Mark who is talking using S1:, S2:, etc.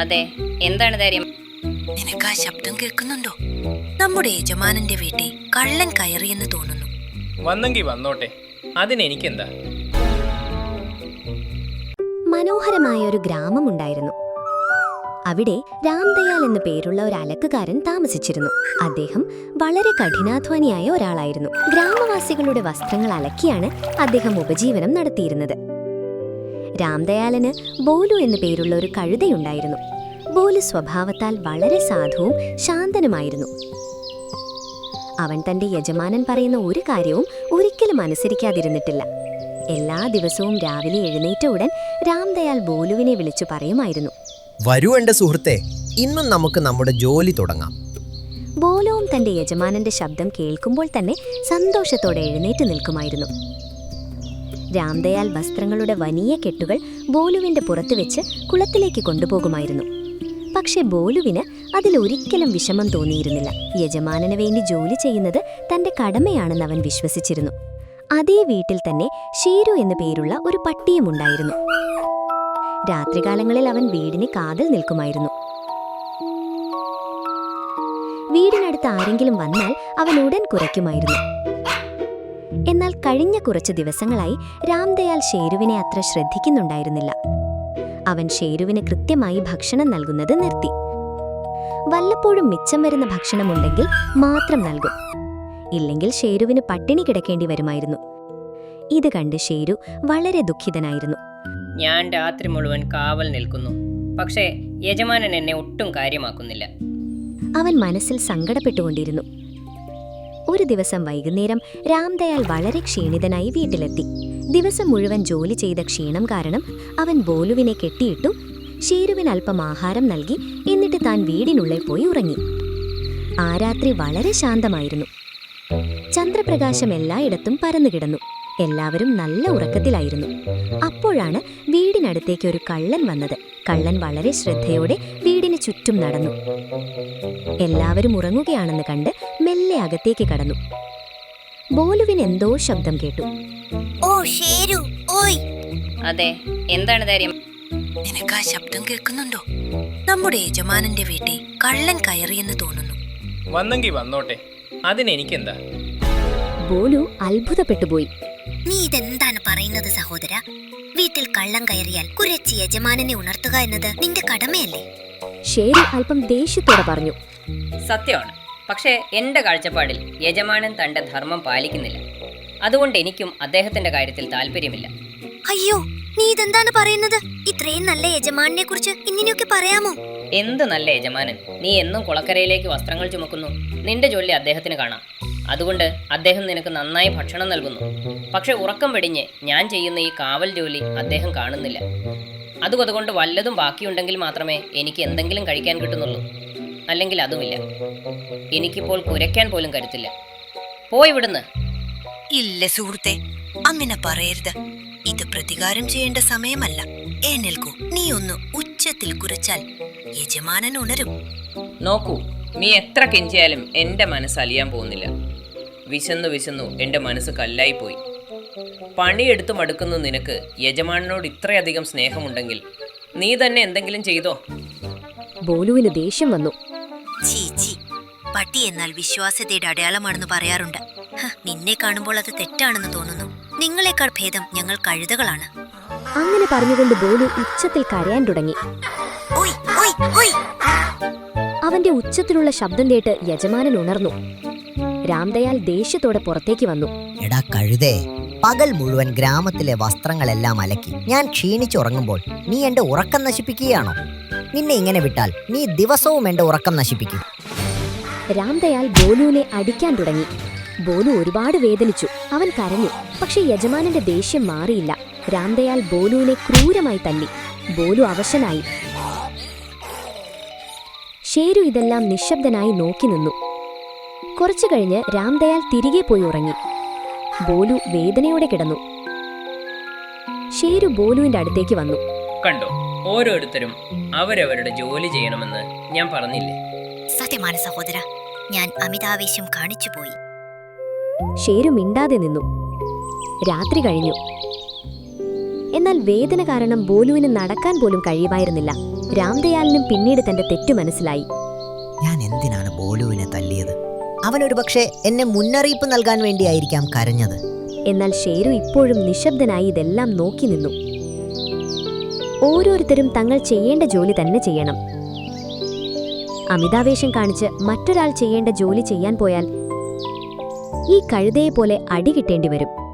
S1: അതെ, എന്താണ് കാര്യം?
S2: നിനക്ക് ആ ശബ്ദം കേൾക്കുന്നുണ്ടോ? നമ്മുടെ യജമാനന്റെ വീട്ടിൽ കള്ളൻ കയറിയെന്ന് തോന്നുന്നു.
S3: വന്നെങ്കി വന്നോട്ടെ, അതിനെനിക്കെന്താ.
S4: മനോഹരമായ ഒരു ഗ്രാമമുണ്ടായിരുന്നു. അവിടെ രാംദയാൽ എന്നു പേരുള്ള ഒരു അലക്കുകാരൻ താമസിച്ചിരുന്നു. അദ്ദേഹം വളരെ കഠിനാധ്വാനിയായ ഒരാളായിരുന്നു. ഗ്രാമവാസികളുടെ വസ്ത്രങ്ങൾ അലക്കിയാണ് അദ്ദേഹം ഉപജീവനം നടത്തിയിരുന്നത്. രാംദയാലിന് ബോലു എന്നു പേരുള്ള ഒരു കഴുതയുണ്ടായിരുന്നു. ബോലു സ്വഭാവത്താൽ വളരെ സാധുവും ശാന്തനുമായിരുന്നു. അവൻ തന്റെ യജമാനൻ പറയുന്ന ഒരു കാര്യവും ഒരിക്കലും അനുസരിക്കാതിരുന്നിട്ടില്ല. എല്ലാ ദിവസവും രാവിലെ എഴുന്നേറ്റ ഉടൻ രാംദയാൽ ബോലുവിനെ വിളിച്ചു പറയുമായിരുന്നു,
S5: വരൂ എന്റെ സുഹൃത്തെ, ഇന്നും നമുക്ക് നമ്മുടെ ജോലി തുടങ്ങാം.
S4: ബോലുവും തന്റെ യജമാനന്റെ ശബ്ദം കേൾക്കുമ്പോൾ തന്നെ സന്തോഷത്തോടെ എഴുന്നേറ്റ് നിൽക്കുമായിരുന്നു. രാംദയാൽ വസ്ത്രങ്ങളുടെ വലിയ കെട്ടുകൾ ബോലുവിന്റെ പുറത്ത് വെച്ച് കുളത്തിലേക്ക് കൊണ്ടുപോകുമായിരുന്നു. പക്ഷെ ബോലുവിന് അതിലൊരിക്കലും വിഷമം തോന്നിയിരുന്നില്ല. യജമാനന് വേണ്ടി ജോലി ചെയ്യുന്നത് തന്റെ കടമയാണെന്ന് അവൻ വിശ്വസിച്ചിരുന്നു. അതേ വീട്ടിൽ തന്നെ ഷീരു എന്നു പേരുള്ള ഒരു പട്ടിയുമുണ്ടായിരുന്നു. രാത്രികാലങ്ങളിൽ അവൻ വീടിന് കാതിൽ നിൽക്കുമായിരുന്നു. വീടിനടുത്ത് ആരെങ്കിലും വന്നാൽ അവൻ ഉടൻ കുരയ്ക്കുമായിരുന്നു. എന്നാൽ കഴിഞ്ഞ കുറച്ച് ദിവസങ്ങളായി രാംദയാൽ ഷേരുവിനെ അത്ര ശ്രദ്ധിക്കുന്നുണ്ടായിരുന്നില്ല. അവൻ ഷേരുവിന് കൃത്യമായി ഭക്ഷണം നൽകുന്നത് നിർത്തി. വല്ലപ്പോഴും മിച്ചം വരുന്ന ഭക്ഷണമുണ്ടെങ്കിൽ മാത്രം നൽകും. ഇല്ലെങ്കിൽ ഷേരുവിന് പട്ടിണി കിടക്കേണ്ടി വരുമായിരുന്നു. ഇത് കണ്ട് ഷേരു വളരെ ദുഃഖിതനായിരുന്നു.
S1: ഞാൻ രാത്രി മുഴുവൻ കാവൽ നിൽക്കുന്നു, പക്ഷേ യജമാനൻ എന്നെ ഒട്ടും കാര്യമാക്കുന്നില്ല.
S4: അവൻ മനസ്സിൽ സങ്കടപ്പെട്ടുകൊണ്ടിരുന്നു. ഒരു ദിവസം വൈകുന്നേരം രാംദയാൽ വളരെ ക്ഷീണിതനായി വീട്ടിലെത്തി. ദിവസം മുഴുവൻ ജോലി ചെയ്ത ക്ഷീണം കാരണം അവൻ ബോലുവിനെ കെട്ടിയിട്ടു. ഷേരുവിന് അല്പം ആഹാരം നൽകി. എന്നിട്ട് താൻ വീടിനുള്ളിൽ പോയി ഉറങ്ങി. ആ രാത്രി വളരെ ശാന്തമായിരുന്നു. ചന്ദ്രപ്രകാശം എല്ലായിടത്തും പരന്നുകിടന്നു. എല്ലാവരും നല്ല ഉറക്കത്തിലായിരുന്നു. അപ്പോഴാണ് വീടിനടുത്തേക്ക് ഒരു കള്ളൻ വന്നത്. കള്ളൻ വളരെ ശ്രദ്ധയോടെ വീടിന് ചുറ്റും നടന്നു. എല്ലാവരും ഉറങ്ങുകയാണെന്ന് കണ്ട് മെല്ലെ അകത്തേക്ക് കടന്നു. ബോലുവിന് എന്തോ ശബ്ദം കേട്ടു.
S2: ഓ ഷേരു, ഓയ്.
S1: അതെ, എന്താണ് കാര്യം?
S2: നിനക്ക് ആ ശബ്ദം കേൾക്കുന്നുണ്ടോ? നമ്മുടെ യജമാനന്റെ വീട്ടിൽ കള്ളൻ കയറിയെന്ന് തോന്നുന്നു.
S3: വന്നെങ്കി വന്നോട്ടെ, അതിനെനിക്കെന്താ.
S4: ബോലു അത്ഭുതപ്പെട്ടുപോയി.
S2: നീ ഇതെന്താണ് പറയുന്നത് സഹോദര? വീട്ടിൽ കള്ളം കയറിയാൽ കുരച്ച് യജമാനനെ ഉണർത്തുക എന്നത് നിന്റെ കടമയല്ലേ?
S4: ഷേരു അല്പം ദേഷ്യത്തോടെ പറഞ്ഞു.
S1: സത്യമാണ്, പക്ഷേ എന്റെ കാഴ്ചപ്പാടിൽ യജമാനൻ തന്റെ ധർമ്മം പാലിക്കുന്നില്ല. അതുകൊണ്ട് എനിക്കും അദ്ദേഹത്തിന്റെ കാര്യത്തിൽ താല്പര്യമില്ല.
S2: അയ്യോ, നീ ഇതെന്താണ് പറയുന്നത്? ഇത്രയും നല്ല യജമാനെ കുറിച്ച് ഇങ്ങനെയൊക്കെ പറയാമോ?
S1: എന്ത് നല്ല യജമാനൻ! നീ എന്നും കുളക്കരയിലേക്ക് വസ്ത്രങ്ങൾ ചുമക്കുന്നു. നിന്റെ ജോലി അദ്ദേഹത്തിന് കാണാം. അതുകൊണ്ട് അദ്ദേഹം നിനക്ക് നന്നായി ഭക്ഷണം നൽകുന്നു. പക്ഷെ ഉറക്കം വെടിഞ്ഞ് ഞാൻ ചെയ്യുന്ന ഈ കാവൽ ജോലി അദ്ദേഹം കാണുന്നില്ല. അതുകൊണ്ട് വല്ലതും ബാക്കിയുണ്ടെങ്കിൽ മാത്രമേ എനിക്ക് എന്തെങ്കിലും കഴിക്കാൻ കിട്ടുന്നുള്ളൂ. അല്ലെങ്കിൽ അതുമില്ല. എനിക്കിപ്പോൾ കുരയ്ക്കാൻ പോലും കരുത്തില്ല. പോയി വിടുന്ന്.
S2: ഇല്ല സുഹൃത്തെ, അങ്ങനെ പറയരുത്. ഇത് പ്രതികാരം ചെയ്യേണ്ട സമയമല്ല. എഴുന്നേൽക്കൂ. നീ ഒന്ന് ഉച്ചത്തിൽ കുരച്ചാൽ യജമാനൻ ഉണരും.
S1: നോക്കൂ, നീ എത്ര കെഞ്ചിയാലും എന്റെ മനസ്സ് അലിയാൻ പോകുന്നില്ല. വിശന്നു എന്റെ മനസ്സ് കല്ലായിപ്പോയി. പണിയെടുത്ത് മടുക്കുന്ന നിനക്ക് യജമാനനോട് ഇത്രയധികം സ്നേഹമുണ്ടെങ്കിൽ നീ തന്നെ എന്തെങ്കിലും ചെയ്തോ.
S4: ബോലുവിന് ദേഷ്യം വന്നു.
S2: ചീച്ചി, പട്ടി എന്നാൽ വിശ്വാസ്യതയുടെ അടയാളമാണെന്ന് പറയാറുണ്ട്. നിന്നെ കാണുമ്പോൾ അത് തെറ്റാണെന്ന് തോന്നുന്നു. നിങ്ങളെക്കാൾ ഭേദം ഞങ്ങൾ കഴുതകളാണ്.
S4: അങ്ങനെ പറഞ്ഞുകൊണ്ട് ബോലു ഉച്ചത്തിൽ കരയാൻ തുടങ്ങി.
S2: ഓയ്, ഓയ്, ഓയ്.
S4: അവന്റെ ഉച്ചത്തിലുള്ള ശബ്ദം കേട്ട് യജമാനൻ ഉണർന്നു. രാംദയാൽ ദേഷ്യത്തോടെ പുറത്തേക്ക് വന്നു.
S5: എടാ കഴുതേ, പകൽ മുഴുവൻ ഗ്രാമത്തിലെ വസ്ത്രങ്ങളെല്ലാം അലക്കി ഞാൻ ക്ഷീണിച്ചുറങ്ങുമ്പോൾ നീ എന്റെ ഉറക്കം നശിപ്പിക്കുകയാണോ? നിന്നെ ഇങ്ങനെ വിട്ടാൽ നീ ദിവസവും എന്റെ ഉറക്കം നശിപ്പിക്കും.
S4: രാംദയാൽ ബോലുവിനെ അടിക്കാൻ തുടങ്ങി. ബോലു ഒരുപാട് വേദനിച്ചു. അവൻ കരഞ്ഞു. പക്ഷെ യജമാനന്റെ ദേഷ്യം മാറിയില്ല. രാംദയാൽ ബോലുവിനെ ക്രൂരമായി തല്ലി. ബോലു അവശനായി. ഷേരു ഇതെല്ലാം നിശബ്ദനായി നോക്കി നിന്നു. കുറച്ചു കഴിഞ്ഞ് രാംദയാൽ തിരികെ പോയി ഉറങ്ങി. ബോലു വേദനയോടെ കിടന്നു. ഷേരു ബോലുവിന്റെ അടുത്തേക്ക് വന്നു.
S1: കണ്ടോ, ഓരോരുത്തരും അവരവരുടെ ജോലി ചെയ്യണമെന്ന് ഞാൻ പറഞ്ഞില്ലേ?
S2: സത്യമാണ് സഹോദര, ഞാൻ അമിതാവേശം കാണിച്ചു പോയി.
S4: ഷേരു മിണ്ടാതെ നിന്നു. രാത്രി കഴിഞ്ഞു. എന്നാൽ വേദന കാരണം ബോലുവിന് നടക്കാൻ പോലും കഴിയുമായിരുന്നില്ല. രാംദയാലിനും പിന്നീട് തന്റെ തെറ്റു മനസ്സിലായി.
S5: ഞാൻ എന്തിനാണ് ബോലുവിനെ തല്ലിയത്? അവനൊരു പക്ഷേ എന്നെ മുന്നറിയിപ്പ് നൽകാൻ വേണ്ടിയായിരിക്കാം കരഞ്ഞത്.
S4: എന്നാൽ ഷേരു ഇപ്പോഴും നിശബ്ദനായി ഇതെല്ലാം നോക്കി നിന്നു. ഓരോരുത്തരും തങ്ങൾ ചെയ്യേണ്ട ജോലി തന്നെ ചെയ്യണം. അമിതാവേശം കാണിച്ച് മറ്റൊരാൾ ചെയ്യേണ്ട ജോലി ചെയ്യാൻ പോയാൽ ഈ കഴുതയെപ്പോലെ അടി കിട്ടേണ്ടി വരും.